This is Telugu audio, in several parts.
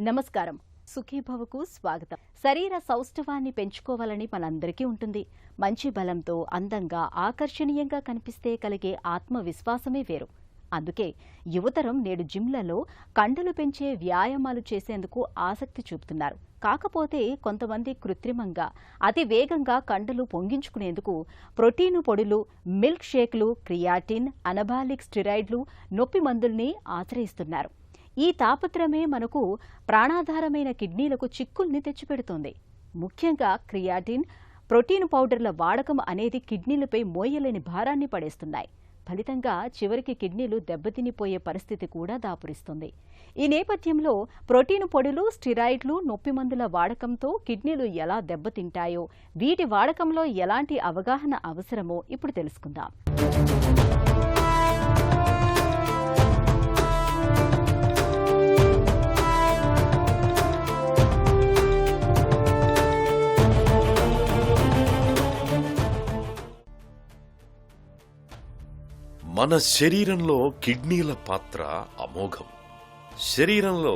నమస్కారం. సుఖీభవకు స్వాగతం. శరీర సౌష్ఠవాన్ని పెంచుకోవాలని మనందరికీ ఉంటుంది. మంచి బలంతో అందంగా ఆకర్షణీయంగా కనిపిస్తే కలిగే ఆత్మవిశ్వాసమే వేరు. అందుకే యువతరం నేడు జిమ్లలో కండలు పెంచే వ్యాయామాలు చేసేందుకు ఆసక్తి చూపుతున్నారు. కాకపోతే కొంతమంది కృత్రిమంగా అతి వేగంగా కండలు పొంగించుకునేందుకు ప్రోటీను పొడులు, మిల్క్ షేక్లు, క్రియాటిన్, అనబాలిక్ స్టెరాయిడ్లు, నొప్పి మందుల్ని ఆశ్రయిస్తున్నారు. ఈ తాపత్రమే మనకు ప్రాణాధారమైన కిడ్నీలకు చిక్కుల్ని తెచ్చిపెడుతోంది. ముఖ్యంగా క్రియాటిన్, ప్రోటీన్ పౌడర్ల వాడకం అనేది కిడ్నీలపై మోయలేని భారాన్ని పడేస్తున్నాయి. ఫలితంగా చివరికి కిడ్నీలు దెబ్బతినిపోయే పరిస్థితి కూడా దాపురిస్తుంది. ఈ నేపథ్యంలో ప్రోటీన్ పొడులు, స్టెరాయిడ్లు, నొప్పి మందుల వాడకంతో కిడ్నీలు ఎలా దెబ్బతింటాయో, వీటి వాడకంలో ఎలాంటి అవగాహన అవసరమో ఇప్పుడు తెలుసుకుందాం. మన శరీరంలో కిడ్నీల పాత్ర అమోఘం. శరీరంలో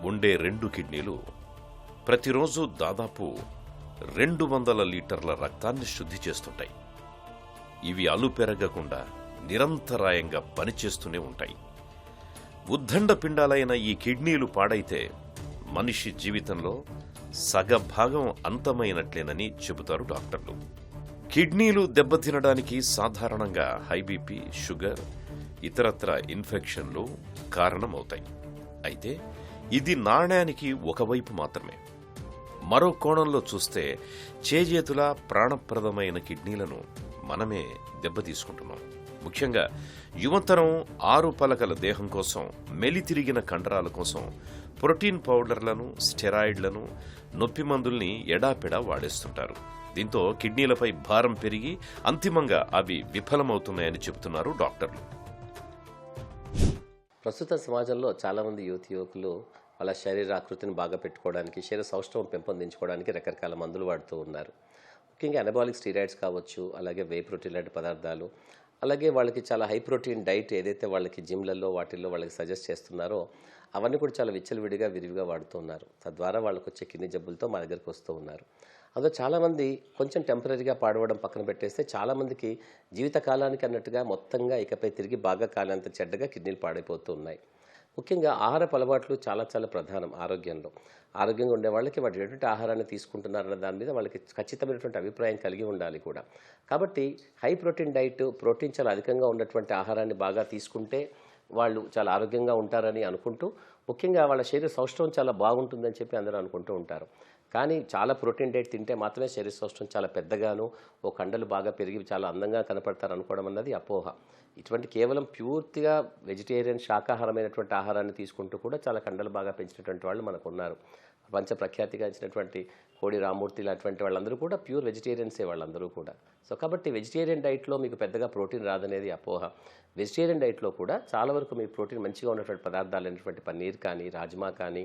ఉండే 2 కిడ్నీలు ప్రతిరోజు దాదాపు 200 లీటర్ల రక్తాన్ని శుద్ధి చేస్తుంటాయి. ఇవి అలుపెరగకుండా నిరంతరాయంగా పనిచేస్తూనే ఉంటాయి. ఉద్దండ పిండాలైన ఈ కిడ్నీలు పాడైతే మనిషి జీవితంలో సగభాగం అంతమైనట్లేనని చెబుతారు డాక్టర్లు. కిడ్నీలు దెబ్బతినడానికి సాధారణంగా హై బీపీ, షుగర్, ఇతరత్ర ఇన్ఫెక్షన్లు కారణమవుతాయి. అయితే ఇది నాణ్యానికి ఒకవైపు మాత్రమే. మరో కోణంలో చూస్తే చేజేతులా ప్రాణప్రదమైన కిడ్నీలను మనమే దెబ్బతీసుకుంటున్నాం. ముఖ్యంగా యువతరం 6 పలకల దేహం కోసం, మెలితిరిగిన కండరాల కోసం ప్రోటీన్ పౌడర్లను, స్టెరాయిడ్లను, నొప్పి మందుల్ని ఎడాపెడా వాడేస్తుంటారు. దీంతో కిడ్నీలపై భారం పెరిగి అంతిమంగా అవి విఫలమవుతున్నాయని చెబుతున్నారు డాక్టర్లు. ప్రస్తుత సమాజంలో చాలామంది యువకులు వాళ్ళ శరీర ఆకృతిని బాగా పెట్టుకోవడానికి, శరీర సౌష్ఠవం పెంపొందించుకోవడానికి రకరకాల మందులు వాడుతూ ఉన్నారు. ముఖ్యంగా అనబాలిక్ స్టెరాయిడ్స్ కావచ్చు, అలాగే వే ప్రోటీన్ లాంటి పదార్థాలు, అలాగే వాళ్ళకి చాలా హై ప్రోటీన్ డైట్ ఏదైతే వాళ్ళకి జిమ్లలో వాటిల్లో వాళ్ళకి సజెస్ట్ చేస్తున్నారో అవన్నీ కూడా చాలా విచ్చలవిడిగా విరివిగా వాడుతూ ఉన్నారు. తద్వారా వాళ్ళకు వచ్చే కిడ్నీ జబ్బులతో మా దగ్గరికి వస్తూ ఉన్నారు. అందులో చాలామంది కొంచెం టెంపరీగా పాడవడం పక్కన పెట్టేస్తే చాలామందికి జీవితకాలానికి అన్నట్టుగా మొత్తంగా ఇకపై తిరిగి బాగా కాలంత చెడ్డగా కిడ్నీలు పాడైపోతూ ఉన్నాయి. ముఖ్యంగా ఆహారపు అలవాట్లు చాలా చాలా ప్రధానం ఆరోగ్యంలో. ఆరోగ్యంగా ఉండే వాళ్ళకి వాటి ఎటువంటి ఆహారాన్ని తీసుకుంటున్నారన్న దాని మీద వాళ్ళకి ఖచ్చితమైనటువంటి అభిప్రాయం కలిగి ఉండాలి కూడా. కాబట్టి హై ప్రోటీన్ డైట్, ప్రోటీన్ చాలా అధికంగా ఉన్నటువంటి ఆహారాన్ని బాగా తీసుకుంటే వాళ్ళు చాలా ఆరోగ్యంగా ఉంటారని అనుకుంటూ, ముఖ్యంగా వాళ్ళ శరీర సౌష్ఠవం చాలా బాగుంటుందని చెప్పి అందరూ అనుకుంటూ ఉంటారు. కానీ చాలా ప్రోటీన్ డైట్ తింటే మాత్రమే శరీర సౌష్ఠవం చాలా పెద్దగాను, ఓ కండలు బాగా పెరిగి చాలా అందంగా కనపడతారు అనుకోవడం అన్నది అపోహ. ఇటువంటి కేవలం పూర్తిగా వెజిటేరియన్ శాకాహారమైనటువంటి ఆహారాన్ని తీసుకుంటూ కూడా చాలా కండలు బాగా పెంచినటువంటి వాళ్ళు మనకు ఉన్నారు. ప్రపంచ ప్రఖ్యాతిగాంచినటువంటి కోడి రామూర్తి లాంటి వాళ్ళందరూ కూడా ప్యూర్ వెజిటేరియన్సే వాళ్ళందరూ కూడా. సో కాబట్టి వెజిటేరియన్ డైట్లో మీకు పెద్దగా ప్రోటీన్ రాదనేది అపోహ. వెజిటేరియన్ డైట్లో కూడా చాలా వరకు మీ ప్రోటీన్ మంచిగా ఉన్నటువంటి పదార్థాలు అయినటువంటి పన్నీర్ కానీ, రాజ్మా కానీ,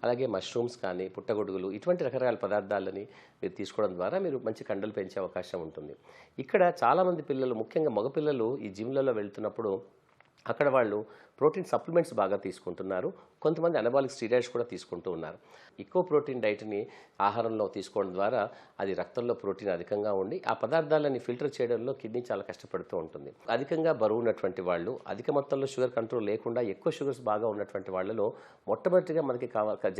అలాగే మష్రూమ్స్ కానీ, పుట్టగొడుగులు, ఇటువంటి రకరకాల పదార్థాలని మీరు తీసుకోవడం ద్వారా మీరు మంచి కండలు పెంచే అవకాశం ఉంటుంది. ఇక్కడ చాలామంది పిల్లలు, ముఖ్యంగా మగపిల్లలు ఈ జిమ్లలో వెళ్తున్నప్పుడు అక్కడ వాళ్ళు ప్రోటీన్ సప్లిమెంట్స్ బాగా తీసుకుంటున్నారు. కొంతమంది అనబాలిక్ స్టెరాయిడ్స్ కూడా తీసుకుంటూ ఉన్నారు. ఎక్కువ ప్రోటీన్ డైట్ని ఆహారంలో తీసుకోవడం ద్వారా అది రక్తంలో ప్రోటీన్ అధికంగా ఉండి ఆ పదార్థాలని ఫిల్టర్ చేయడంలో కిడ్నీ చాలా కష్టపడుతూ ఉంటుంది. అధికంగా బరువు ఉన్నటువంటి వాళ్ళు, అధిక మొత్తంలో షుగర్ కంట్రోల్ లేకుండా ఎక్కువ షుగర్స్ బాగా ఉన్నటువంటి వాళ్ళలో మొట్టమొదటిగా మనకి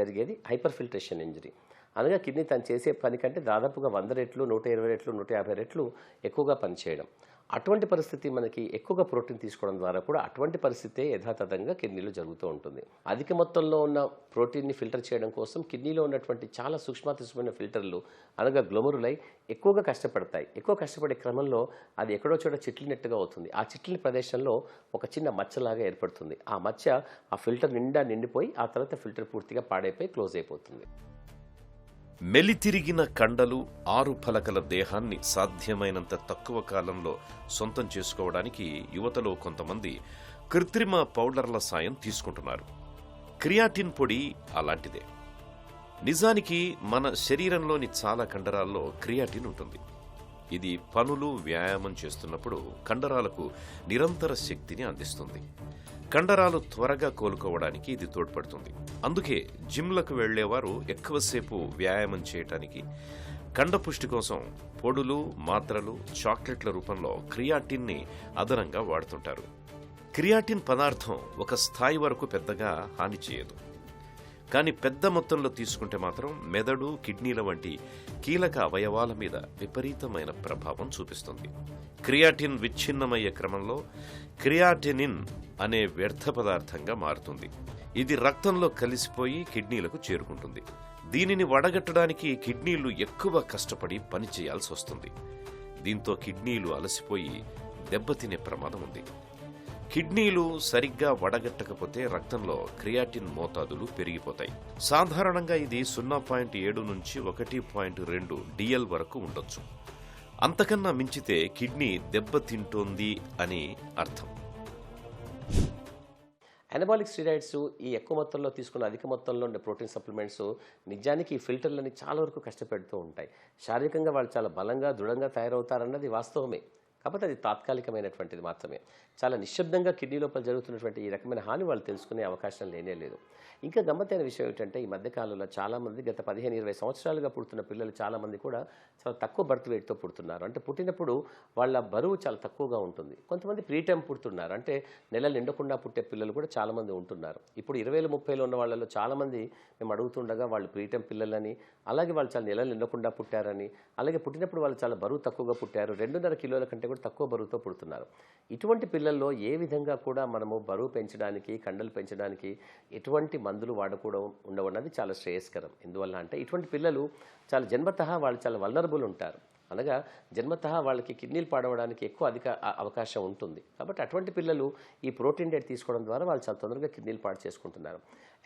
జరిగేది హైపర్ ఫిల్ట్రేషన్ ఇంజరీ. అనగా కిడ్నీ తను చేసే పని కంటే దాదాపుగా 100 రెట్లు, 120 రెట్లు, 150 రెట్లు ఎక్కువగా పనిచేయడం. అటువంటి పరిస్థితి మనకి ఎక్కువగా ప్రోటీన్ తీసుకోవడం ద్వారా కూడా అటువంటి పరిస్థితే యథాతథంగా కిడ్నీలో జరుగుతూ ఉంటుంది. అధిక మొత్తంలో ఉన్న ప్రోటీన్ని ఫిల్టర్ చేయడం కోసం కిడ్నీలో ఉన్నటువంటి చాలా సూక్ష్మమైన ఫిల్టర్లు అనగా గ్లోమరులై ఎక్కువగా కష్టపడతాయి. ఎక్కువ కష్టపడే క్రమంలో అది ఎక్కడో చోట చిట్లినట్టుగా అవుతుంది. ఆ చిట్లిన ప్రదేశంలో ఒక చిన్న మచ్చలాగా ఏర్పడుతుంది. ఆ మచ్చ ఆ ఫిల్టర్ నిండా నిండిపోయి ఆ తర్వాత ఫిల్టర్ పూర్తిగా పాడైపోయి క్లోజ్ అయిపోతుంది. మెలితిరిగిన కండలు, 6 పలకల దేహాన్ని సాధ్యమైనంత తక్కువ కాలంలో సొంతం చేసుకోవడానికి యువతలో కొంతమంది కృత్రిమ పౌడర్ల సాయం తీసుకుంటున్నారు. క్రియాటిన్ పొడి అలాంటిదే. నిజానికి మన శరీరంలోని చాలా కండరాల్లో క్రియాటిన్ ఉంటుంది. ఇది పనులు, వ్యాయామం చేస్తున్నప్పుడు కండరాలకు నిరంతర శక్తిని అందిస్తుంది. కండరాలు త్వరగా కోలుకోవడానికి ఇది తోడ్పడుతుంది. అందుకే జిమ్లకు వెళ్లేవారు ఎక్కువసేపు వ్యాయామం చేయటానికి కండపుష్టి కోసం పొడులు, మాత్రలు, చాక్లెట్ల రూపంలో క్రియాటిన్ని అదనంగా వాడుతుంటారు. క్రియాటిన్ పదార్థం ఒక స్థాయి వరకు పెద్దగా హాని చేయదు. కానీ పెద్ద మొత్తంలో తీసుకుంటే మాత్రం మెదడు, కిడ్నీల వంటి కీలక అవయవాల మీద విపరీతమైన ప్రభావం చూపిస్తుంది. క్రియాటిన్ విచ్ఛిన్నమయ్యే క్రమంలో క్రియాటినిన్ అనే వ్యర్థ పదార్థంగా మారుతుంది. ఇది రక్తంలో కలిసిపోయి కిడ్నీలకు చేరుకుంటుంది. దీనిని వడగట్టడానికి కిడ్నీలు ఎక్కువ కష్టపడి పనిచేయాల్సి వస్తుంది. దీంతో కిడ్నీలు అలసిపోయి దెబ్బతినే ప్రమాదం ఉంది. కిడ్నీలు సరిగ్గా వడగట్టకపోతే రక్తంలో క్రియాటిన్ మోతాదులు పెరిగిపోతాయి. సాధారణంగా ఇది 0.7 నుంచి 1.2 DL వరకు ఉండొచ్చు. అంతకన్నా మించితే కిడ్నీ దెబ్బతింటోంది అని అర్థం. అనబాలిక్ స్టీరాయిడ్స్ ఈ ఎక్కువ మొత్తంలో తీసుకున్న అధిక మొత్తంలో ఉండే ప్రోటీన్ సప్లిమెంట్స్ నిజానికి ఈ ఫిల్టర్లని చాలా వరకు కష్టపెడుతూ ఉంటాయి. శారీరకంగా వాళ్ళు చాలా బలంగా, దృఢంగా తయారవుతారన్నది వాస్తవమే. కాకపోతే అది తాత్కాలికమైనటువంటిది మాత్రమే. చాలా నిశ్శబ్దంగా కిడ్నీ లోపల జరుగుతున్నటువంటి ఈ రకమైన హాని వాళ్ళు తెలుసుకునే అవకాశం లేనే లేదు. ఇంకా గమ్మత్తైన విషయం ఏంటంటే ఈ మధ్యకాలంలో చాలామంది గత 15-20 సంవత్సరాలుగా పుడుతున్న పిల్లలు చాలామంది కూడా చాలా తక్కువ బర్త్ వెయిట్తో పుడుతున్నారు. అంటే పుట్టినప్పుడు వాళ్ళ బరువు చాలా తక్కువగా ఉంటుంది. కొంతమంది ప్రీటైమ్ పుడుతున్నారు. అంటే నెలలు నిండకుండా పుట్టే పిల్లలు కూడా చాలామంది ఉంటున్నారు. ఇప్పుడు 20-30లో ఉన్న వాళ్ళలో చాలామంది మేము అడుగుతుండగా వాళ్ళు ప్రీటైమ్ పిల్లలని, అలాగే వాళ్ళు చాలా నెలలు నిండకుండా పుట్టారని, అలాగే పుట్టినప్పుడు వాళ్ళు చాలా బరువు తక్కువగా పుట్టారు, 2.5 కిలోల కంటే కూడా తక్కువ బరువుతో పుడుతున్నారు. ఇటువంటి పిల్లల్లో ఏ విధంగా కూడా మనము బరువు పెంచడానికి, కండలు పెంచడానికి ఎటువంటి మందులు వాడకూడదు ఉండవన్నది చాలా శ్రేయస్కరం. ఎందువల్ల అంటే ఇటువంటి పిల్లలు చాలా జన్మతః వాళ్ళు చాలా వల్నరబుల్ ఉంటారు. అనగా జన్మతః వాళ్ళకి కిడ్నీలు పాడవడానికి ఎక్కువ అధిక అవకాశం ఉంటుంది. కాబట్టి అటువంటి పిల్లలు ఈ ప్రోటీన్ డైట్ తీసుకోవడం ద్వారా వాళ్ళు చాలా తొందరగా కిడ్నీలు పాడు చేసుకుంటున్నారు.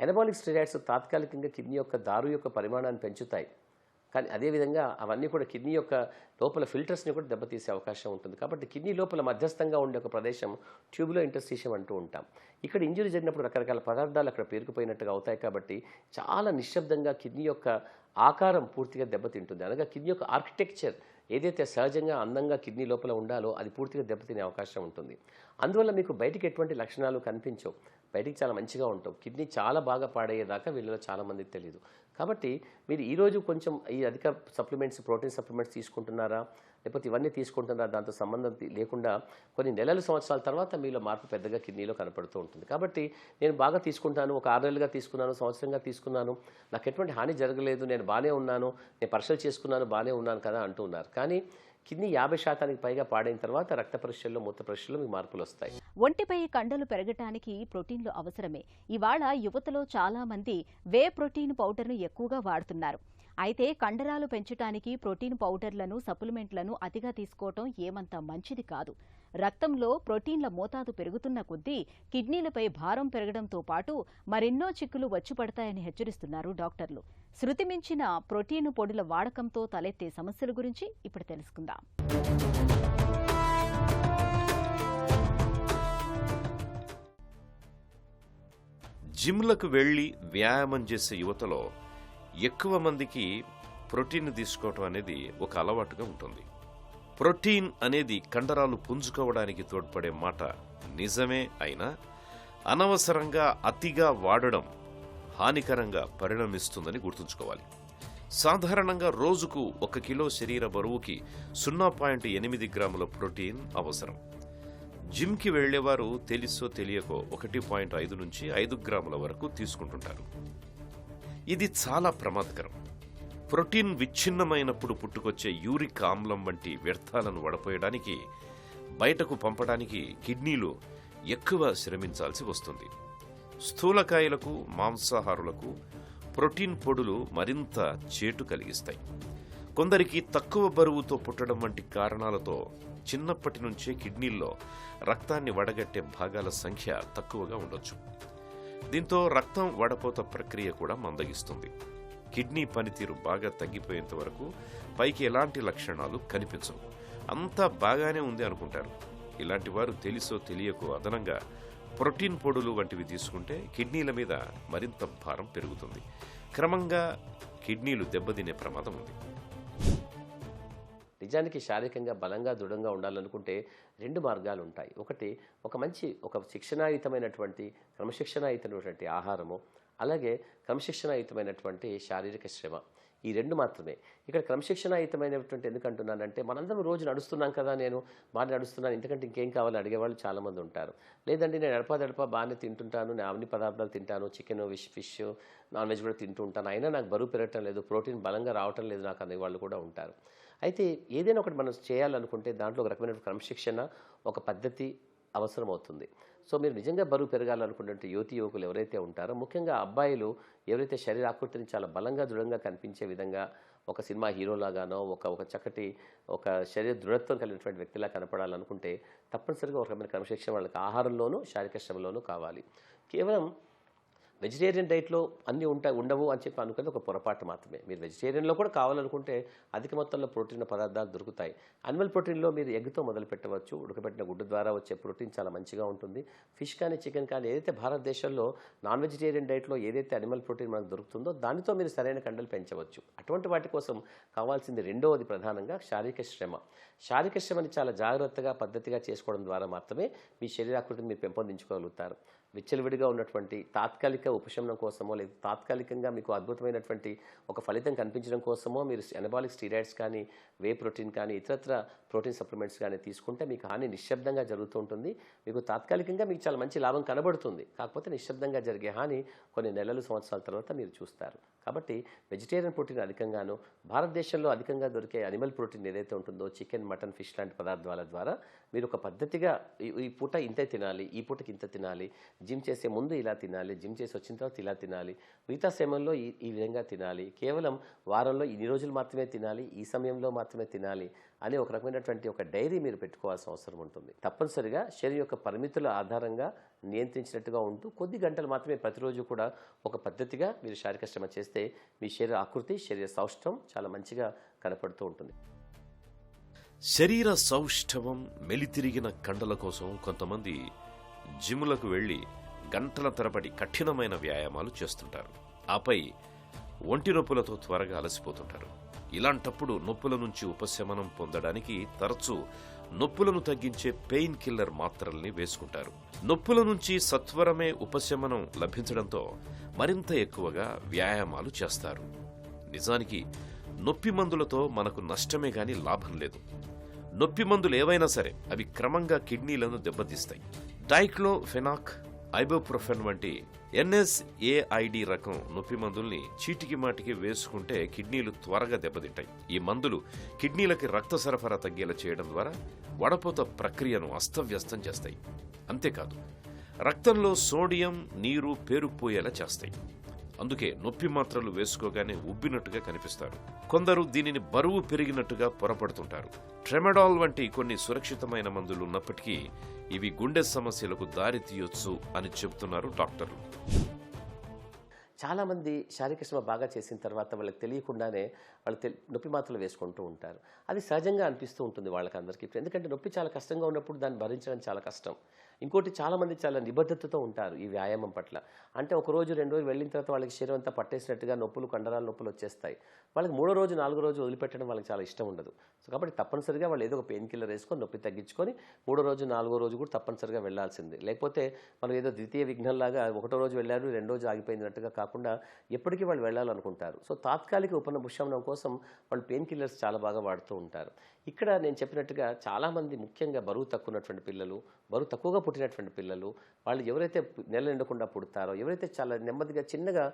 అనబాలిక్ స్టెరాయిడ్స్ తాత్కాలికంగా కిడ్నీ యొక్క దారు యొక్క పరిమాణాన్ని పెంచుతాయి. కానీ అదేవిధంగా అవన్నీ కూడా కిడ్నీ యొక్క లోపల ఫిల్టర్స్ని కూడా దెబ్బతీసే అవకాశం ఉంటుంది. కాబట్టి కిడ్నీ లోపల మధ్యస్థంగా ఉండే ఒక ప్రదేశం ట్యూబ్లో ఇంటర్స్టిషియం అంటూ ఉంటాం. ఇక్కడ ఇంజురీ జరిగినప్పుడు రకరకాల పదార్థాలు అక్కడ పేరుకుపోయినట్టుగా అవుతాయి. కాబట్టి చాలా నిశ్శబ్దంగా కిడ్నీ యొక్క ఆకారం పూర్తిగా దెబ్బతింటుంది. అనగా కిడ్నీ యొక్క ఆర్కిటెక్చర్ ఏదైతే సహజంగా అందంగా కిడ్నీ లోపల ఉండాలో అది పూర్తిగా దెబ్బతినే అవకాశం ఉంటుంది. అందువల్ల మీకు బయటికి ఎటువంటి లక్షణాలు కనిపించవు, బయటికి చాలా మంచిగా ఉంటాం. కిడ్నీ చాలా బాగా పాడయ్యేదాకా వీళ్ళలో చాలామందికి తెలియదు. కాబట్టి మీరు ఈరోజు కొంచెం ఈ అధిక సప్లిమెంట్స్, ప్రోటీన్ సప్లిమెంట్స్ తీసుకుంటున్నారా, లేకపోతే ఇవన్నీ తీసుకుంటున్నారా, దాంతో సంబంధం లేకుండా కొన్ని నెలలు, సంవత్సరాల తర్వాత మీలో మార్పు పెద్దగా కిడ్నీలో కనపడుతూ ఉంటుంది. కాబట్టి నేను బాగా తీసుకుంటాను, ఒక 6 నెలలుగా తీసుకున్నాను, సంవత్సరంగా తీసుకున్నాను, నాకు ఎటువంటి హాని జరగలేదు, నేను బాగానే ఉన్నాను, నేను పరీక్షలు చేసుకున్నాను, బాగానే ఉన్నాను కదా అంటూ ఉన్నారు. కానీ కిడ్నీ 50% పైగా పాడైన తర్వాత రక్త పరీక్షల్లో, మూత్ర పరీక్షల్లో మీ మార్పులు వస్తాయి. ఒంటిపై కండలు పెరగటానికి ప్రోటీన్లు అవసరమే. ఇవాళ యువతలో చాలా మంది వే ప్రోటీన్ పౌడర్ను ఎక్కువగా వాడుతున్నారు. అయితే కండరాలు పెంచడానికి ప్రోటీన్ పౌడర్లను, సప్లిమెంట్లను అతిగా తీసుకోవటం ఏమంత మంచిది కాదు. రక్తంలో ప్రోటీన్ల మోతాదు పెరుగుతున్న కొద్దీ కిడ్నీలపై భారం పెరగడంతో పాటు మరెన్నో చిక్కులు వచ్చి పడతాయని హెచ్చరిస్తున్నారు డాక్టర్లు. శృతి మించిన ప్రోటీన్ పొడుల వాడకంతో తలెత్తే సమస్యల గురించి ఇప్పుడు తెలుసుకుందాం. జిమ్లకు వెళ్లి వ్యాయామం చేసే యువతలో ఎక్కువ మందికి ప్రోటీన్ తీసుకోవటం అనేది ఒక అలవాటుగా ఉంటుంది. ప్రోటీన్ అనేది కండరాలు పుంజుకోవడానికి తోడ్పడే మాట నిజమే అయినా అనవసరంగా అతిగా వాడడం హానికరంగా పరిణమిస్తుందని గుర్తుంచుకోవాలి. సాధారణంగా రోజుకు 1 కిలో శరీర బరువుకి 0.8 గ్రాముల ప్రోటీన్ అవసరం. జిమ్కి వెళ్లేవారు తెలుసో తెలియకో 1.5 నుంచి 5 గ్రాముల వరకు తీసుకుంటుంటారు. ఇది చాలా ప్రమాదకరం. ప్రోటీన్ విచ్ఛిన్నమైనప్పుడు పుట్టుకొచ్చే యూరిక్ ఆమ్లం వంటి వ్యర్థాలను వడపోయడానికి, బయటకు పంపడానికి కిడ్నీలు ఎక్కువ శ్రమించాల్సి వస్తుంది. స్థూలకాయులకు, మాంసాహారులకు ప్రోటీన్ పొడులు మరింత చేటు కలిగిస్తాయి. కొందరికి తక్కువ బరువుతో పుట్టడం వంటి కారణాలతో చిన్నప్పటి నుంచే కిడ్నీల్లో రక్తాన్ని వడగట్టే భాగాల సంఖ్య తక్కువగా ఉండొచ్చు. దీంతో రక్తం వడపోత ప్రక్రియ కూడా మందగిస్తుంది. కిడ్నీ పనితీరు బాగా తగ్గిపోయేంత వరకు పైకి ఎలాంటి లక్షణాలు కనిపించవు. అంతా బాగానే ఉంది అనుకుంటారు. ఇలాంటి వారు తెలుసో తెలియకో అదనంగా ప్రోటీన్ పొడులు వంటివి తీసుకుంటే కిడ్నీల మీద మరింత భారం పెరుగుతుంది. క్రమంగా కిడ్నీలు దెబ్బతినే ప్రమాదం ఉంది. నిజానికి శారీరకంగా బలంగా దృఢంగా ఉండాలనుకుంటే 2 మార్గాలు ఉంటాయి. ఒకటి ఒక శిక్షణాయుతమైనటువంటి క్రమశిక్షణాయుతమైనటువంటి ఆహారము, అలాగే క్రమశిక్షణాయుతమైనటువంటి శారీరక శ్రమ. ఈ 2 మాత్రమే. ఇక్కడ క్రమశిక్షణాయుతమైనటువంటి ఎందుకంటున్నానంటే మనందరం రోజు నడుస్తున్నాం కదా, నేను బాగా నడుస్తున్నాను, ఇంతకంటే ఇంకేం కావాలని అడిగేవాళ్ళు చాలామంది ఉంటారు. లేదండి నేను నడపా బాగానే తింటుంటాను, నేను అన్ని పదార్థాలు తింటాను, చికెన్, ఫిష్, నాన్ వెజ్ కూడా తింటూ ఉంటాను, అయినా నాకు బరువు పెరగటం లేదు, ప్రోటీన్ బలంగా రావటం లేదు నాకు అనేవాళ్ళు కూడా ఉంటారు. అయితే ఏదైనా ఒకటి మనం చేయాలనుకుంటే దాంట్లో ఒక రకమైన క్రమశిక్షణ, ఒక పద్ధతి అవసరం అవుతుంది. సో మీరు నిజంగా బరువు పెరగాలనుకున్నట్టు యువకులు ఎవరైతే ఉంటారో, ముఖ్యంగా అబ్బాయిలు ఎవరైతే శరీరాకృతిని చాలా బలంగా దృఢంగా కనిపించే విధంగా ఒక సినిమా హీరోలాగానో ఒక చక్కటి ఒక శరీర దృఢత్వం కలిగినటువంటి వ్యక్తిలా కనపడాలనుకుంటే తప్పనిసరిగా ఒక రకమైన క్రమశిక్షణ వాళ్ళకి ఆహారంలోనూ శారీరక శ్రమలోనూ కావాలి. కేవలం వెజిటేరియన్ డైట్లో అన్నీ ఉండవు అని చెప్పి అనుకునేది ఒక పొరపాటు మాత్రమే. మీరు వెజిటేరియన్లో కూడా కావాలనుకుంటే అధిక మొత్తంలో ప్రోటీన్ పదార్థాలు దొరుకుతాయి. అనిమల్ ప్రోటీన్లో మీరు ఎగ్తో మొదలు పెట్టవచ్చు. ఉడకబెట్టిన గుడ్డు ద్వారా వచ్చే ప్రోటీన్ చాలా మంచిగా ఉంటుంది. ఫిష్ కానీ చికెన్ కానీ ఏదైతే భారతదేశంలో నాన్ వెజిటేరియన్ డైట్లో ఏదైతే అనిమల్ ప్రోటీన్ మనకు దొరుకుతుందో దానితో మీరు సరైన కండలు పెంచవచ్చు. అటువంటి వాటి కోసం కావాల్సింది రెండవది ప్రధానంగా శారీరక శ్రమ. శారీరక శ్రమని చాలా జాగ్రత్తగా పద్ధతిగా చేసుకోవడం ద్వారా మాత్రమే మీ శరీరాకృతిని మీరు పెంపొందించుకోగలుగుతారు. విచ్చలవిడిగా ఉన్నటువంటి తాత్కాలిక ఉపశమనం కోసమో లేదా తాత్కాలికంగా మీకు అద్భుతమైనటువంటి ఒక ఫలితం కనిపించడం కోసమో మీరు ఎనబాలిక్ స్టీరాయిడ్స్ కానీ, వే ప్రోటీన్ కానీ, ఇతరత్ర ప్రోటీన్ సప్లిమెంట్స్ కానీ తీసుకుంటే మీకు హాని నిశ్శబ్దంగా జరుగుతూ ఉంటుంది. మీకు తాత్కాలికంగా మీకు చాలా మంచి లాభం కనబడుతుంది. కాకపోతే నిశ్శబ్దంగా జరిగే హాని కొన్ని నెలలు, సంవత్సరాల తర్వాత మీరు చూస్తారు. కాబట్టి వెజిటేరియన్ ప్రోటీన్ అధికంగాను, భారతదేశంలో అధికంగా దొరికే అనిమల్ ప్రోటీన్ ఏదైతే ఉంటుందో చికెన్, మటన్, ఫిష్ లాంటి పదార్థాల ద్వారా మీరు ఒక పద్ధతిగా ఈ పూట ఇంతే తినాలి, ఈ పూటకి ఇంత తినాలి, జిమ్ చేసే ముందు ఇలా తినాలి, జిమ్ చేసి వచ్చిన తర్వాత ఇలా తినాలి, మిగతా సమయంలో ఈ విధంగా తినాలి, కేవలం వారంలో ఇన్ని రోజులు మాత్రమే తినాలి, ఈ సమయంలో మాత్రమే తినాలి అనే ఒక రకమైనటువంటి ఒక డైరీ మీరు పెట్టుకోవాల్సిన అవసరం ఉంటుంది. తప్పనిసరిగా శరీరం యొక్క పరిమితుల ఆధారంగా నియంత్రించినట్టుగా ఉంటూ కొద్ది గంటలు మాత్రమే ప్రతిరోజు కూడా ఒక పద్ధతిగా మీరు శారీరక శ్రమ చేస్తే మీ శరీర ఆకృతి, శరీర సౌష్ఠవం చాలా మంచిగా కనపడుతూ ఉంటుంది. శరీర సౌష్ఠవం, మెలితిరిగిన కండల కోసం కొంతమంది జిమ్లకు వెళ్లి గంటల తరబడి కఠినమైన వ్యాయామాలు చేస్తుంటారు. ఆపై ఒంటి నొప్పులతో త్వరగా అలసిపోతుంటారు. ఇలాంటప్పుడు నొప్పుల నుంచి ఉపశమనం పొందడానికి తరచూ నొప్పులను తగ్గించే పెయిన్ కిల్లర్ మాత్రల్ని వేసుకుంటారు. నొప్పుల నుంచి సత్వరమే ఉపశమనం లభించడంతో మరింత ఎక్కువగా వ్యాయామాలు చేస్తారు. నిజానికి నొప్పి మందులతో మనకు నష్టమే గాని లాభం లేదు. నొప్పి మందులు ఏవైనా సరే అవి క్రమంగా కిడ్నీలను దెబ్బతీస్తాయి. డైక్లోఫెనాక్, ఐబోప్రోఫెన్ వంటి NSAID రకం నొప్పి మందుల్ని చీటికి మాటికి వేసుకుంటే కిడ్నీలు త్వరగా దెబ్బతింటాయి. ఈ మందులు కిడ్నీలకి రక్త సరఫరా తగ్గేలా చేయడం ద్వారా వడపోత ప్రక్రియను అస్తవ్యస్తం చేస్తాయి. అంతేకాదు రక్తంలో సోడియం, నీరు పేరుకుపోయేలా చేస్తాయి. అందుకే నొప్పి మాత్రలు వేసుకోగానే ఉబ్బినట్టుగా కనిపిస్తారు. కొందరు దీనిని బరువు పెరిగినట్టుగా పొరపడుతుంటారు. ట్రెమడాల్ వంటి కొన్ని సురక్షితమైన మందులు ఉన్నప్పటికీ ఇవి గుండె సమస్యలకు దారి తీయొచ్చు అని చెబుతున్నారు డాక్టర్లు. చాలామంది శారీరక శ్రమ బాగా చేసిన తర్వాత వాళ్ళకి తెలియకుండానే వాళ్ళు నొప్పి మాత్రలు వేసుకుంటూ ఉంటారు. అది సహజంగా అనిపిస్తూ ఉంటుంది వాళ్ళకందరికీ. ఎందుకంటే నొప్పి చాలా కష్టంగా ఉన్నప్పుడు దాన్ని భరించడం చాలా కష్టం. ఇంకోటి చాలామంది చాలా నిబద్ధతతో ఉంటారు ఈ వ్యాయామం పట్ల. అంటే ఒక రోజు 2 రోజులు వెళ్ళిన తర్వాత వాళ్ళకి శరీరం అంతా పట్టేసినట్టుగా నొప్పులు, కండరాల నొప్పులు వచ్చేస్తాయి. వాళ్ళకి 3వ రోజు 4వ రోజు వదిలిపెట్టడం వాళ్ళకి చాలా ఇష్టం ఉండదు. సో కాబట్టి తప్పనిసరిగా వాళ్ళు ఏదో ఒక పెయిన్ కిల్లర్ వేసుకొని నొప్పి తగ్గించుకొని 3వ రోజు 4వ రోజు కూడా తప్పనిసరిగా వెళ్లాల్సిందే. లేకపోతే మనం ఏదో ద్వితీయ విఘ్నంలాగా 1వ రోజు వెళ్ళారు 2వ రోజు ఆగిపోయినట్టుగా కాకుండా ఎప్పటికీ వాళ్ళు వెళ్ళాలనుకుంటారు. సో తాత్కాలిక ఉపశమనం కోసం వాళ్ళు పెయిన్ కిల్లర్స్ చాలా బాగా వాడుతూ ఉంటారు. ఇక్కడ నేను చెప్పినట్టుగా చాలామంది ముఖ్యంగా బరువు తక్కువ ఉన్నటువంటి పిల్లలు, బరువు తక్కువగా పుట్టినటువంటి పిల్లలు, వాళ్ళు ఎవరైతే నెల నిండకుండా పుడతారో, ఎవరైతే చాలా నెమ్మదిగా చిన్నగా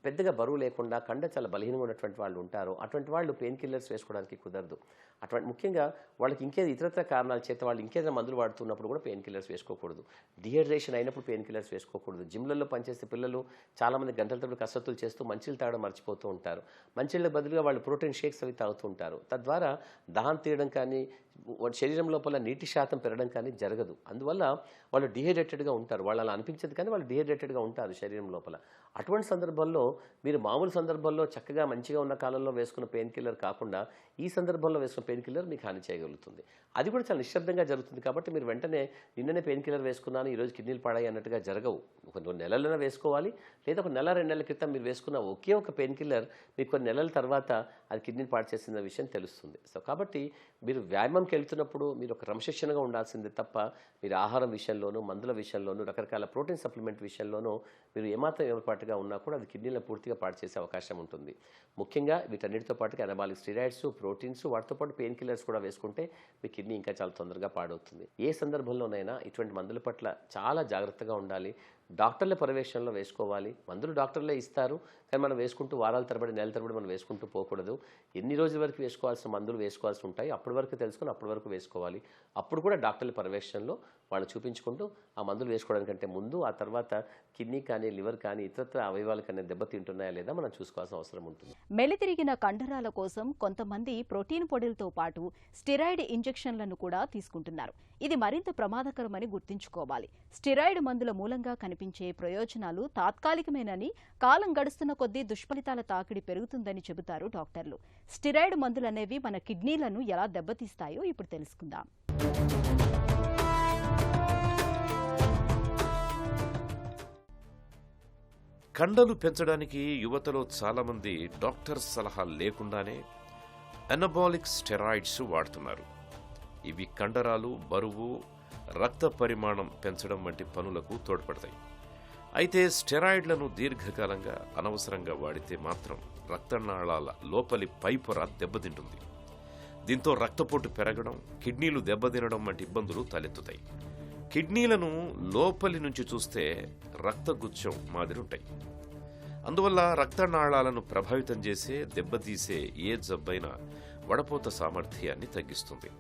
పెద్దగా బరువు లేకుండా కండ చాలా బలహీనంగా ఉన్నటువంటి వాళ్ళు ఉంటారో అటువంటి వాళ్ళు పెయిన్ కిల్లర్స్ వేసుకోవడానికి కుదరదు. అటువంటి ముఖ్యంగా వాళ్ళకి ఇతరత్ర కారణాల చేత వాళ్ళు ఇంకేదైనా మందులు వాడుతున్నప్పుడు కూడా పెయిన్ కిల్లర్స్ వేసుకోకూడదు. డిహైడ్రేషన్ అయినప్పుడు పెయిన్ కిల్లర్స్ వేసుకోకూడదు. జిమ్లలో పనిచేసే పిల్లలు చాలామంది గంటల తరబడి కసరత్తులు చేస్తూ మంచినీళ్ళు తాగడం మర్చిపోతూ ఉంటారు. మంచినీళ్ళ బదులుగా వాళ్ళు ప్రోటీన్ షేక్స్ అవి తాగుతూ ఉంటారు. తద్వారా దాహం తీయడం కానీ, శరీరం లోపల నీటి శాతం పెరగడం కానీ జరగదు. అందువల్ల వాళ్ళు డిహైడ్రేటెడ్గా ఉంటారు. వాళ్ళు అలా అనిపించదు కానీ వాళ్ళు డిహైడ్రేటెడ్గా ఉంటారు శరీరం లోపల. అటువంటి సందర్భంలో మీరు మామూలు సందర్భంలో చక్కగా మంచిగా ఉన్న కాలంలో వేసుకున్న పెయిన్ కిల్లర్ కాకుండా ఈ సందర్భంలో వేసుకున్న పెయిన్ కిల్లర్ మీకు హాని చేయగలుగుతుంది. అది కూడా చాలా నిశ్శబ్దంగా జరుగుతుంది కాబట్టి మీరు వెంటనే నిన్ననే పెయిన్ కిల్లర్ వేసుకున్నాను ఈరోజు కిడ్నీలు పాడాయి అన్నట్టుగా జరగవు. కొన్ని నెలలైనా వేసుకోవాలి, లేదా ఒక నెల 2 నెలల క్రితం మీరు వేసుకున్న ఒకే ఒక పెయిన్ కిల్లర్ మీకు కొన్ని నెలల తర్వాత అది కిడ్నీని పాడు చేసిన విషయం తెలుస్తుంది. సో కాబట్టి మీరు వ్యాయామంకి వెళ్తున్నప్పుడు మీరు ఒక క్రమశిక్షణగా ఉండాల్సిందే తప్ప మీరు ఆహారం విషయంలోనూ, మందుల విషయంలోనూ, రకరకాల ప్రోటీన్ సప్లిమెంట్ విషయంలోనూ మీరు ఏమాత్రం ఏర్పాటుగా ఉన్నా కూడా అది కిడ్నీలను పూర్తిగా పాడు చేసే అవకాశం ఉంటుంది. ముఖ్యంగా వీటన్నిటితో పాటుగా అనబాలిక్ స్టెరాయిడ్స్, ప్రోటీన్స్, వాటితో పాటు పెయిన్ కిల్లర్స్ కూడా వేసుకుంటే మీ కిడ్నీ ఇంకా చాలా తొందరగా పాడవుతుంది. ఏ సందర్భంలోనైనా ఇటువంటి మందుల పట్ల చాలా జాగ్రత్తగా ఉండాలి. డాక్టర్ల పర్యవేక్షణలో వేసుకోవాలి. మందులు డాక్టర్లే ఇస్తారు, కానీ మనం వేసుకుంటూ వారాల తరబడి, నెలల తరబడి మనం వేసుకుంటూ పోకూడదు. ఎన్ని రోజుల వరకు వేసుకోవాల్సిన మందులు వేసుకోవాల్సి ఉంటాయి, అప్పటి వరకు తెలుసుకొని అప్పటి వరకు వేసుకోవాలి. అప్పుడు కూడా డాక్టర్ల పర్యవేక్షణలో వాళ్ళు చూపించుకుంటూ ఆ మందులు వేసుకోవడానికంటే ముందు, ఆ తర్వాత కిడ్నీ కానీ, లివర్ కానీ, ఇతరత్ర అవయవాలు కానీ దెబ్బతింటున్నాయా లేదా మనం చూసుకోవాల్సిన అవసరం ఉంటుంది. మెలితిరిగిన కండరాల కోసం కొంతమంది ప్రోటీన్ పొడిలతో పాటు స్టెరాయిడ్ ఇంజెక్షన్లను కూడా తీసుకుంటున్నారు. ఇది మరింత ప్రమాదకరమని గుర్తుంచుకోవాలి. స్టెరాయిడ్ మందుల మూలంగా కనిపించే ప్రయోజనాలు తాత్కాలికమేనని, కాలం గడుస్తున్న కొద్దీ దుష్ఫలితాల తాకిడి పెరుగుతుందని చెబుతారు డాక్టర్లు. స్టెరాయిడ్ మందులనేవి మన కిడ్నీలను ఎలా దెబ్బతీస్తాయో ఇప్పుడు తెలుసుకుందాం. కండలు పెంచడానికి యువతలో చాలామంది డాక్టర్ సలహా లేకుండానే అనబాలిక్ స్టెరాయిడ్స్ వాడుతున్నారు. ఇవి కండరాలు, బరువు, రక్త పరిమాణం పెంచడం వంటి పనులకు తోడ్పడతాయి. అయితే స్టెరాయిడ్లను దీర్ఘకాలంగా అనవసరంగా వాడితే మాత్రం రక్తనాళాల లోపలి పైపొర దెబ్బతింటుంది. దీంతో రక్తపోటు పెరగడం, కిడ్నీలు దెబ్బతినడం వంటి ఇబ్బందులు తలెత్తుతాయి. కిడ్నీలను లోపలి నుంచి చూస్తే రక్తగుచ్చం మాదిరుంటాయి. అందువల్ల రక్తనాళాలను ప్రభావితం చేసే, దెబ్బతీసే ఏ జబ్బైనా వడపోత సామర్థ్యాన్ని తగ్గిస్తుంది.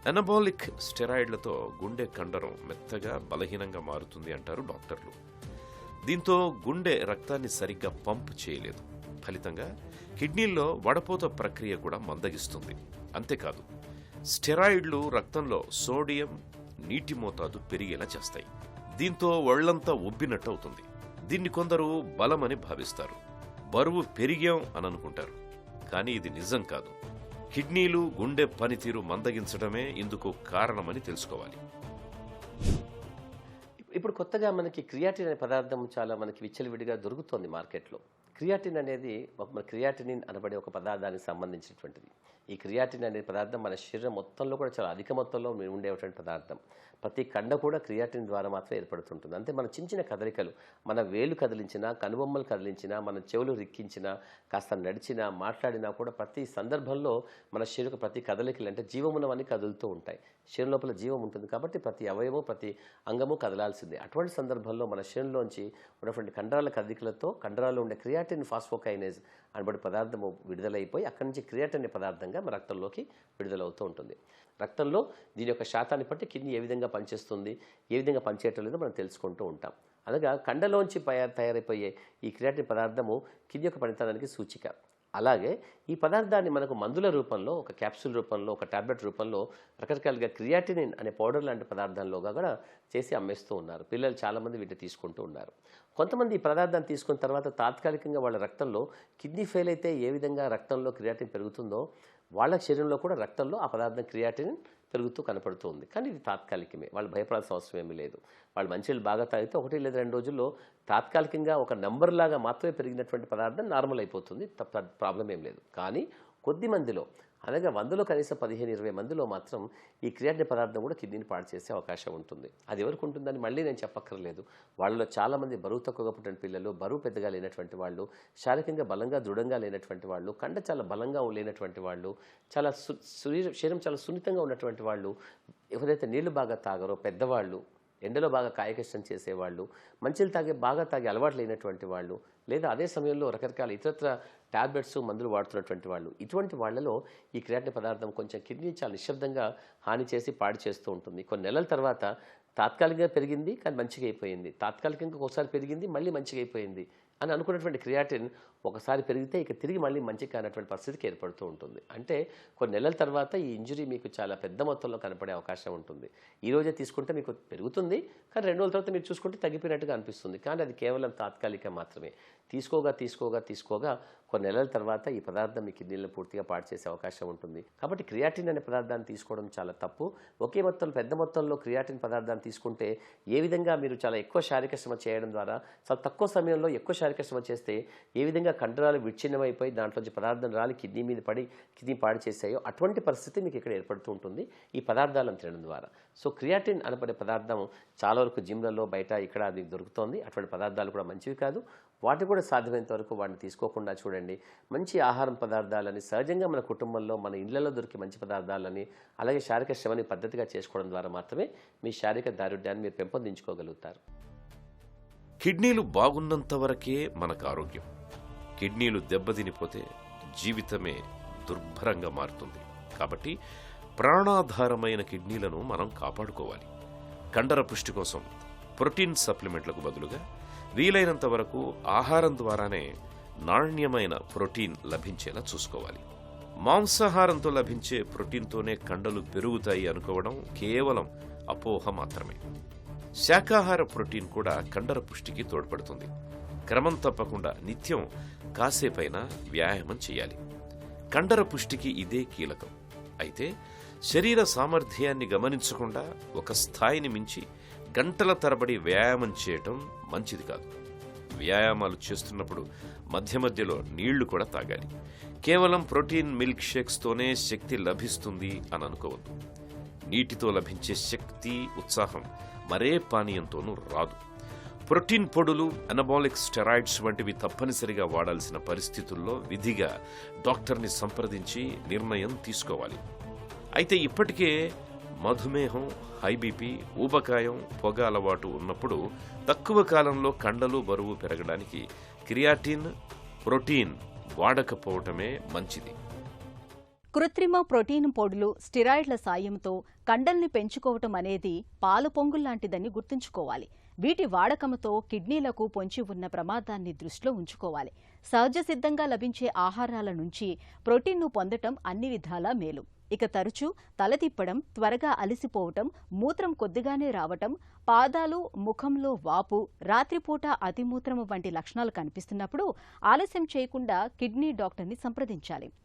అనబాలిక్ స్టెరాయిడ్లతో గుండె కండరం మెత్తగా, బలహీనంగా మారుతుంది అంటారు డాక్టర్లు. దీంతో గుండె రక్తాన్ని సరిగ్గా పంపు చేయలేదు. ఫలితంగా కిడ్నీల్లో వడపోత ప్రక్రియ కూడా మందగిస్తుంది. అంతేకాదు, స్టెరాయిడ్లు రక్తంలో సోడియం, నీటి మోతాదు పెరిగేలా చేస్తాయి. దీంతో ఒళ్లంతా ఉబ్బినట్టు అవుతుంది. దీన్ని కొందరు బలమని భావిస్తారు, బరువు పెరిగాం అని అనుకుంటారు. కానీ ఇది నిజం కాదు. కిడ్నీలు, గుండె పనితీరు మందగించడమే ఇందుకు కారణమని తెలుసుకోవాలి. ఇప్పుడు కొత్తగా మనకి క్రియాటిన్ అనే పదార్థం చాలా మనకి విచ్చలవిడిగా దొరుకుతోంది మార్కెట్లో. క్రియాటిన్ అనేది క్రియాటినిన్ అనబడే ఒక పదార్థానికి సంబంధించినటువంటిది. ఈ క్రియాటిన్ అనే పదార్థం మన శరీరం మొత్తంలో కూడా చాలా అధిక మొత్తంలో ఉండేటువంటి పదార్థం. ప్రతి కండ కూడా క్రియాటిన్ ద్వారా మాత్రమే ఏర్పడుతుంటుంది. అంటే మన చిన్న చిన్న కదలికలు, మన వేలు కదిలించినా, కనుబొమ్మలు కదిలించినా, మన చెవులు రిక్కించినా, కాస్త నడిచినా, మాట్లాడినా కూడా ప్రతి సందర్భంలో మన శరీర ప్రతి కదలికలు అంటే జీవమున్నవన్నీ కదులుతూ ఉంటాయి. శరీరం లోపల జీవం ఉంటుంది కాబట్టి ప్రతి అవయవము, ప్రతి అంగము కదలాల్సిందే. అటువంటి సందర్భంలో మన శరీరంలోంచి ఉన్నటువంటి కండరాల కదలికలతో కండరాల్లో ఉండే క్రియాటిన్ ఫాస్ఫోకైనేజ్ అనబడే పదార్థము విడుదలైపోయి అక్కడి నుంచి క్రియాటిన్ అనే పదార్థంగా మన రక్తంలోకి విడుదలవుతూ ఉంటుంది. రక్తంలో దీని యొక్క శాతాన్ని బట్టి కిడ్నీ ఏ విధంగా పనిచేస్తుంది, ఏ విధంగా పనిచేయటం లేదో మనం తెలుసుకుంటూ ఉంటాం. అనగా కండలోంచి తయారైపోయే ఈ క్రియాటిన్ పదార్థము కిడ్నీ యొక్క పనితనానికి సూచిక. అలాగే ఈ పదార్థాన్ని మనకు మందుల రూపంలో, ఒక క్యాప్సూల్ రూపంలో, ఒక టాబ్లెట్ రూపంలో రకరకాలుగా క్రియాటినిన్ అనే పౌడర్ లాంటి పదార్థంలోగా కూడా చేసి అమ్మేస్తూ ఉన్నారు. పిల్లలు చాలామంది వీటిని తీసుకుంటూ ఉన్నారు. కొంతమంది ఈ పదార్థాన్ని తీసుకున్న తర్వాత తాత్కాలికంగా వాళ్ళ రక్తంలో కిడ్నీ ఫెయిల్ అయితే ఏ విధంగా రక్తంలో క్రియాటిన్ పెరుగుతుందో వాళ్ళ శరీరంలో కూడా రక్తంలో ఆ పదార్థం క్రియాటిన్ పెరుగుతూ కనపడుతూ ఉంది. కానీ ఇది తాత్కాలికమే, వాళ్ళు భయపడాల్సిన అవసరం ఏమీ లేదు. వాళ్ళు మంచినీళ్ళు బాగా తాగితే 1 లేదా 2 రోజుల్లో తాత్కాలికంగా ఒక నెంబర్ లాగా మాత్రమే పెరిగినటువంటి పదార్థం నార్మల్ అయిపోతుంది, ప్రాబ్లం ఏం లేదు. కానీ కొద్ది మందిలో, అనగా 100లో కనీసం 15-20 మందిలో మాత్రం ఈ క్రియాటిన్ పదార్థం కూడా కిడ్నీని పాడు చేసే అవకాశం ఉంటుంది. అది ఎవరికి ఉంటుందని మళ్ళీ నేను చెప్పక్కర్లేదు. వాళ్ళలో చాలామంది బరువు తక్కువగా పుట్టిన పిల్లలు, బరువు పెద్దగా లేనటువంటి వాళ్ళు, శారీరకంగా బలంగా దృఢంగా లేనటువంటి వాళ్ళు, కండ చాలా బలంగా లేనటువంటి వాళ్ళు, చాలా శరీరం చాలా సున్నితంగా ఉన్నటువంటి వాళ్ళు, ఎవరైతే నీళ్లు బాగా తాగరో పెద్దవాళ్ళు, ఎండలో బాగా కాయకష్టం చేసేవాళ్ళు, మంచిలు బాగా తాగే అలవాటు లేనటువంటి వాళ్ళు, లేదా అదే సమయంలో రకరకాల ఇతరత్ర టాబ్లెట్స్, మందులు వాడుతున్నటువంటి వాళ్ళు, ఇటువంటి వాళ్ళలో ఈ క్రియాటిన్ పదార్థం కొంచెం కిడ్నీ చాలా నిశ్శబ్దంగా హాని చేసి పాడు చేస్తూ ఉంటుంది. కొన్ని నెలల తర్వాత తాత్కాలికంగా పెరిగింది కానీ మంచిగా అయిపోయింది, తాత్కాలికంగా ఒకసారి పెరిగింది మళ్ళీ మంచిగా అయిపోయింది అని అనుకున్నటువంటి క్రియాటిన్ ఒకసారి పెరిగితే ఇక తిరిగి మళ్ళీ మంచి కానటువంటి పరిస్థితికి ఏర్పడుతూ ఉంటుంది. అంటే కొన్ని నెలల తర్వాత ఈ ఇంజురీ మీకు చాలా పెద్ద మొత్తంలో కనపడే అవకాశం ఉంటుంది. ఈ రోజే తీసుకుంటే మీకు పెరుగుతుంది, కానీ 2 రోజుల తర్వాత మీరు చూసుకుంటే తగ్గిపోయినట్టుగా అనిపిస్తుంది. కానీ అది కేవలం తాత్కాలిక మాత్రమే. తీసుకోగా కొన్ని నెలల తర్వాత ఈ పదార్థం మీ కిడ్నీలను పూర్తిగా పాడు చేసే అవకాశం ఉంటుంది. కాబట్టి క్రియాటిన్ అనే పదార్థాన్ని తీసుకోవడం చాలా తప్పు. ఒకే మొత్తంలో పెద్ద మొత్తంలో క్రియాటిన్ పదార్థాన్ని తీసుకుంటే ఏ విధంగా మీరు చాలా ఎక్కువ శారీరక శ్రమ చేయడం ద్వారా చాలా తక్కువ సమయంలో ఎక్కువ శారీరక శ్రమ చేస్తే ఏ విధంగా కండరాలు విచ్ఛిన్నమైపోయి దాంట్లోంచి పదార్థం రాలి కిడ్నీ మీద పడి కిడ్నీ పాడు చేసాయో అటువంటి పరిస్థితి మీకు ఇక్కడ ఏర్పడుతూ ఉంటుంది ఈ పదార్థాలను తినడం ద్వారా. సో క్రియాటిన్ అనబడే పదార్థం చాలా వరకు జిమ్లలో బయట ఇక్కడ అది దొరుకుతోంది. అటువంటి పదార్థాలు కూడా మంచివి కాదు. వాటిని కూడా సాధ్యమైనంత వరకు వాటిని తీసుకోకుండా చూడండి. మంచి ఆహారం పదార్థాలని సహజంగా మన కుటుంబంలో మన ఇళ్లలో దొరికే మంచి పదార్థాలని అలాగే శారీరక శ్రమని పద్ధతిగా చేసుకోవడం ద్వారా మాత్రమే మీ శారీరక దారుఢ్యాన్ని మీరు పెంపొందించుకోగలుగుతారు. కిడ్నీలు బాగున్నంత వరకే మనకు ఆరోగ్యం. కిడ్నీలు దెబ్బతినిపోతే జీవితమే దుర్భరంగా మారుతుంది. కాబట్టి ప్రాణాధారమైన కిడ్నీలను మనం కాపాడుకోవాలి. కండర పుష్టి కోసం ప్రోటీన్ సప్లిమెంట్లకు బదులుగా వీలైనంత వరకు ఆహారం ద్వారానే నాణ్యమైన ప్రోటీన్ లభించేలా చూసుకోవాలి. మాంసాహారంతో లభించే ప్రోటీన్తోనే కండలు పెరుగుతాయి అనుకోవడం కేవలం అపోహ మాత్రమే. శాకాహార ప్రోటీన్ కూడా కండర పుష్టికి తోడ్పడుతుంది. క్రమం తప్పకుండా నిత్యం కాసేపైనా వ్యాయామం చేయాలి. కండర పుష్టికి ఇదే కీలకం. అయితే శరీర సామర్థ్యాన్ని గమనించకుండా ఒక స్థాయిని మించి గంటల తరబడి వ్యాయామం చేయటం మంచిది కాదు. వ్యాయామాలు చేస్తున్నప్పుడు మధ్య మధ్యలో నీళ్లు కూడా తాగాలి. కేవలం ప్రోటీన్ మిల్క్ షేక్స్తోనే శక్తి లభిస్తుంది అని అనుకోవద్దు. నీటితో లభించే శక్తి, ఉత్సాహం మరే పానీయంతోనూ రాదు. ప్రోటీన్ పొడులు, అనబాలిక్ స్టెరాయిడ్స్ వంటివి తప్పనిసరిగా వాడాల్సిన పరిస్థితుల్లో విధిగా డాక్టర్ని సంప్రదించి నిర్ణయం తీసుకోవాలి. అయితే ఇప్పటికే మధుమేహం, హై బీపీ, ఊబకాయం, పొగ అలవాటు ఉన్నప్పుడు తక్కువ కాలంలో కండలు బరువు పెరగడానికి క్రియాటిన్, ప్రోటీన్ వాడకపోవటమే మంచిది. కృత్రిమ ప్రోటీన్ పొడులు, స్టిరాయిడ్ల సాయంతో కండల్ని పెంచుకోవటం అనేది పాల పొంగుల్లాంటిదని గుర్తుంచుకోవాలి. వీటి వాడకంతో కిడ్నీలకు పొంచి ఉన్న ప్రమాదాన్ని దృష్టిలో ఉంచుకోవాలి. సహజ సిద్ధంగా లభించే ఆహారాల నుంచి ప్రోటీన్ను పొందటం అన్ని విధాలా మేలు. ఇక తరచూ తల తిప్పడం, త్వరగా అలసిపోవటం, మూత్రం కొద్దిగానే రావటం, పాదాలు, ముఖంలో వాపు, రాత్రిపూట అతిమూత్రం వంటి లక్షణాలు కనిపిస్తున్నప్పుడు ఆలస్యం చేయకుండా కిడ్నీ డాక్టర్ని సంప్రదించాలి.